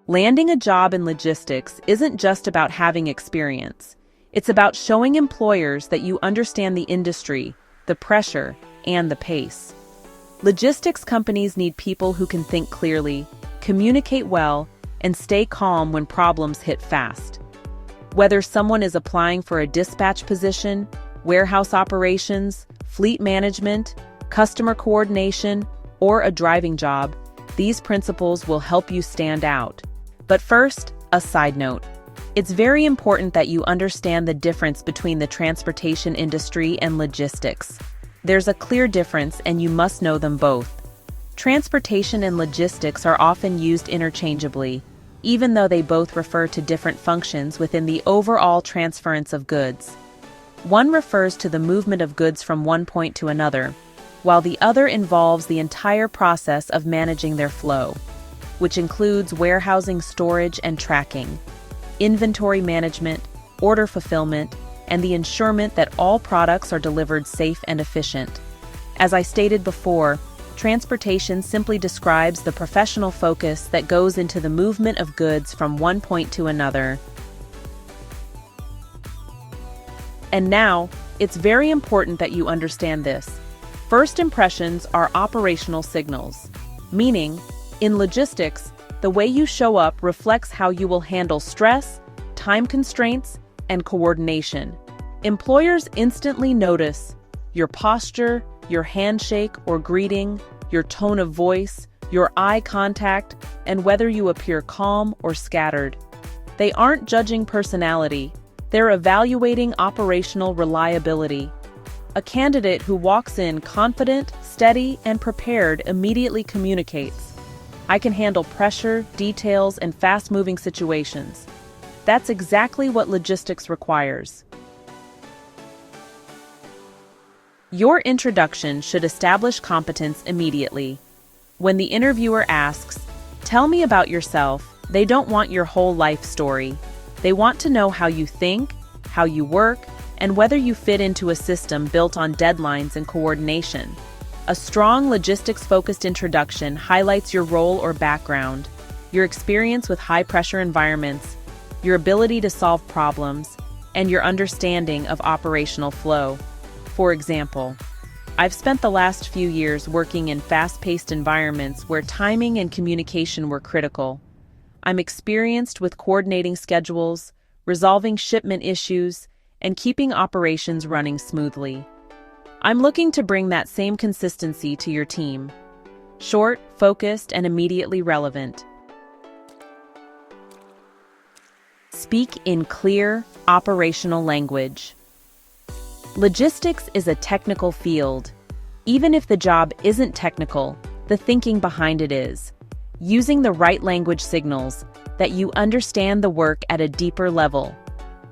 Landing a job in logistics isn't just about having experience. It's about showing employers that you understand the industry, the pressure, and the pace. Logistics companies need people who can think clearly, communicate well, and stay calm when problems hit fast. Whether someone is applying for a dispatch position, warehouse operations, fleet management, customer coordination, or a driving job, these principles will help you stand out. But first, a side note. It's very important that you understand the difference between the transportation industry and logistics. There's a clear difference, and you must know them both. Transportation and logistics are often used interchangeably, even though they both refer to different functions within the overall transference of goods. One refers to the movement of goods from one point to another, while the other involves the entire process of managing their flow, which includes warehousing, storage, and tracking, inventory management, order fulfillment, and the ensurement that all products are delivered safe and efficient. As I stated before, transportation simply describes the professional focus that goes into the movement of goods from one point to another. And now, it's very important that you understand this. First impressions are operational signals, meaning, in logistics, the way you show up reflects how you will handle stress, time constraints, and coordination. Employers instantly notice your posture, your handshake or greeting, your tone of voice, your eye contact, and whether you appear calm or scattered. They aren't judging personality, they're evaluating operational reliability. A candidate who walks in confident, steady, and prepared immediately communicates, "I can handle pressure, details, and fast-moving situations." That's exactly what logistics requires. Your introduction should establish competence immediately. When the interviewer asks, "Tell me about yourself," they don't want your whole life story. They want to know how you think, how you work, and whether you fit into a system built on deadlines and coordination. A strong logistics-focused introduction highlights your role or background, your experience with high-pressure environments, your ability to solve problems, and your understanding of operational flow. For example, I've spent the last few years working in fast-paced environments where timing and communication were critical. I'm experienced with coordinating schedules, resolving shipment issues, and keeping operations running smoothly. I'm looking to bring that same consistency to your team. Short, focused, and immediately relevant. Speak in clear, operational language. Logistics is a technical field. Even if the job isn't technical, the thinking behind it is. Using the right language signals that you understand the work at a deeper level.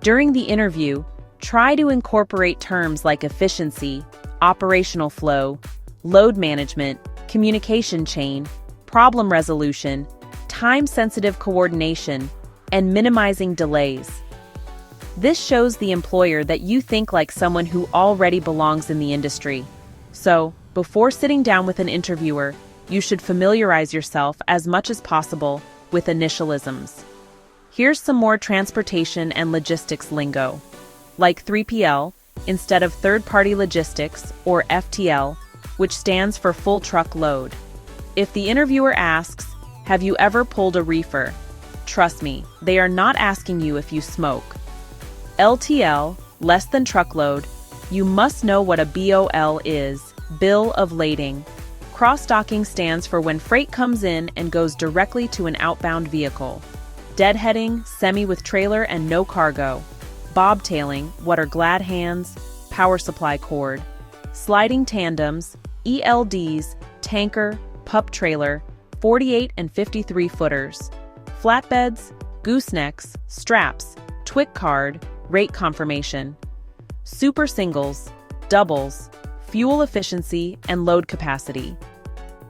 During the interview, try to incorporate terms like efficiency, operational flow, load management, communication chain, problem resolution, time-sensitive coordination, and minimizing delays. This shows the employer that you think like someone who already belongs in the industry. So, before sitting down with an interviewer, you should familiarize yourself as much as possible with initialisms. Here's some more transportation and logistics lingo. Like 3PL, instead of third-party logistics, or FTL, which stands for full truck load. If the interviewer asks, "Have you ever pulled a reefer?" Trust me, they are not asking you if you smoke. LTL, less than truckload, you must know what a BOL is, bill of lading. Cross-docking stands for when freight comes in and goes directly to an outbound vehicle. Deadheading, semi with trailer and no cargo. Bobtailing, what are glad hands, power supply cord. Sliding tandems, ELDs, tanker, pup trailer, 48 and 53 footers. Flatbeds, goosenecks, straps, TWIC card, rate confirmation. Super singles, doubles, fuel efficiency, and load capacity.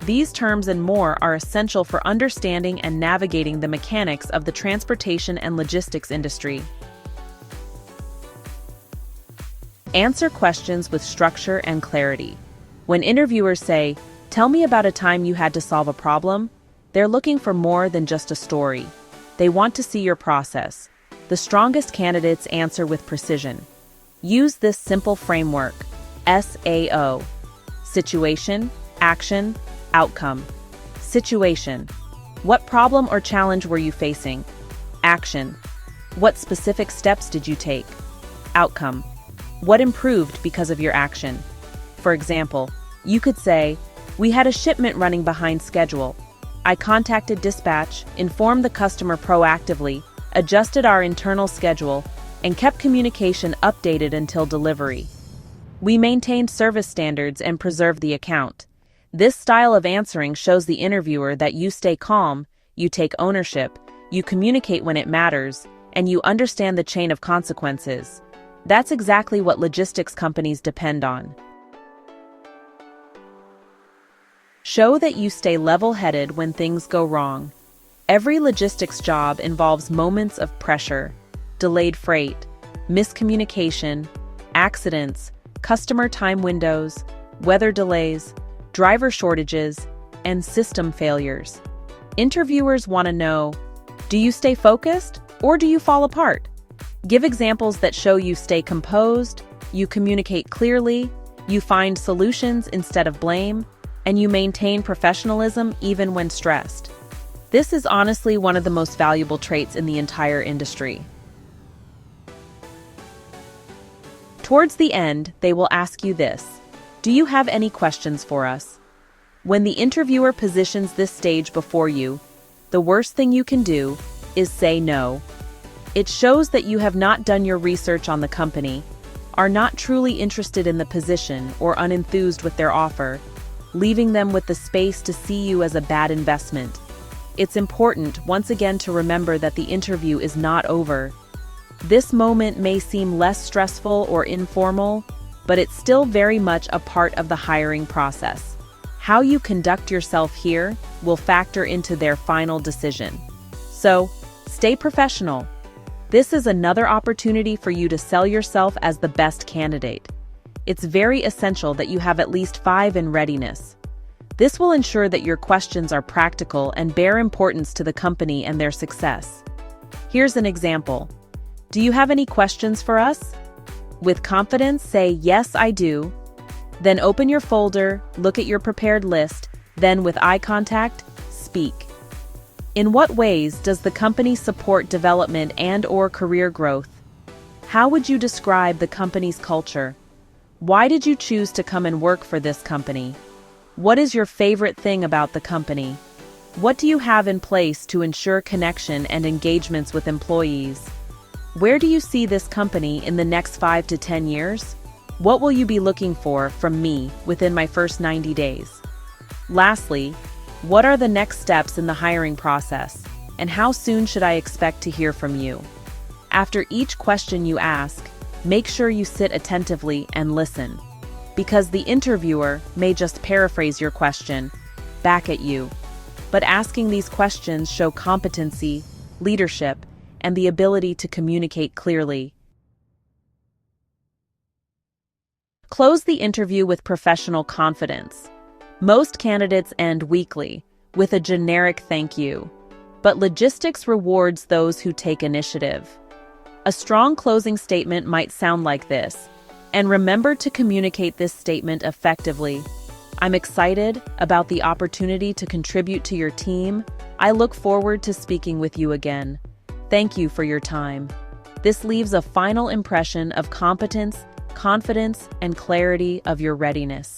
These terms and more are essential for understanding and navigating the mechanics of the transportation and logistics industry. Answer questions with structure and clarity. When interviewers say, "Tell me about a time you had to solve a problem," they're looking for more than just a story. They want to see your process. The strongest candidates answer with precision. Use this simple framework, SAO. Situation, action, outcome. Situation. What problem or challenge were you facing? Action. What specific steps did you take? Outcome. What improved because of your action? For example, you could say, "We had a shipment running behind schedule. I contacted dispatch, informed the customer proactively, adjusted our internal schedule, and kept communication updated until delivery. We maintained service standards and preserved the account." This style of answering shows the interviewer that you stay calm, you take ownership, you communicate when it matters, and you understand the chain of consequences. That's exactly what logistics companies depend on. Show that you stay level-headed when things go wrong. Every logistics job involves moments of pressure, delayed freight, miscommunication, accidents, customer time windows, weather delays, driver shortages, and system failures. Interviewers want to know, do you stay focused or do you fall apart? Give examples that show you stay composed, you communicate clearly, you find solutions instead of blame, and you maintain professionalism even when stressed. This is honestly one of the most valuable traits in the entire industry. Towards the end, they will ask you this: do you have any questions for us? When the interviewer positions this stage before you, the worst thing you can do is say no. It shows that you have not done your research on the company, are not truly interested in the position, or unenthused with their offer, leaving them with the space to see you as a bad investment. It's important, once again, to remember that the interview is not over. This moment may seem less stressful or informal, but it's still very much a part of the hiring process. How you conduct yourself here will factor into their final decision. So, stay professional. This is another opportunity for you to sell yourself as the best candidate. It's very essential that you have at least 5 in readiness. This will ensure that your questions are practical and bear importance to the company and their success. Here's an example. Do you have any questions for us? With confidence, say, "Yes, I do." Then open your folder, look at your prepared list, then with eye contact, speak. In what ways does the company support development and/or career growth? How would you describe the company's culture? Why did you choose to come and work for this company? What is your favorite thing about the company? What do you have in place to ensure connection and engagements with employees? Where do you see this company in the next 5 to 10 years? What will you be looking for from me within my first 90 days? Lastly, what are the next steps in the hiring process, and how soon should I expect to hear from you? After each question you ask, make sure you sit attentively and listen, because the interviewer may just paraphrase your question back at you. But asking these questions show competency, leadership, and the ability to communicate clearly. Close the interview with professional confidence. Most candidates end weakly, with a generic thank you, but logistics rewards those who take initiative. A strong closing statement might sound like this, and remember to communicate this statement effectively. "I'm excited about the opportunity to contribute to your team. I look forward to speaking with you again. Thank you for your time." This leaves a final impression of competence, confidence, and clarity of your readiness.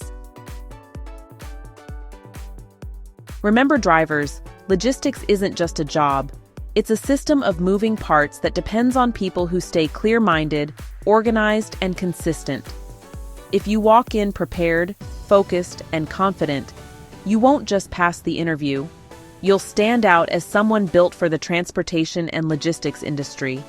Remember, drivers, logistics isn't just a job. It's a system of moving parts that depends on people who stay clear-minded, organized, and consistent. If you walk in prepared, focused, and confident, you won't just pass the interview. You'll stand out as someone built for the transportation and logistics industry.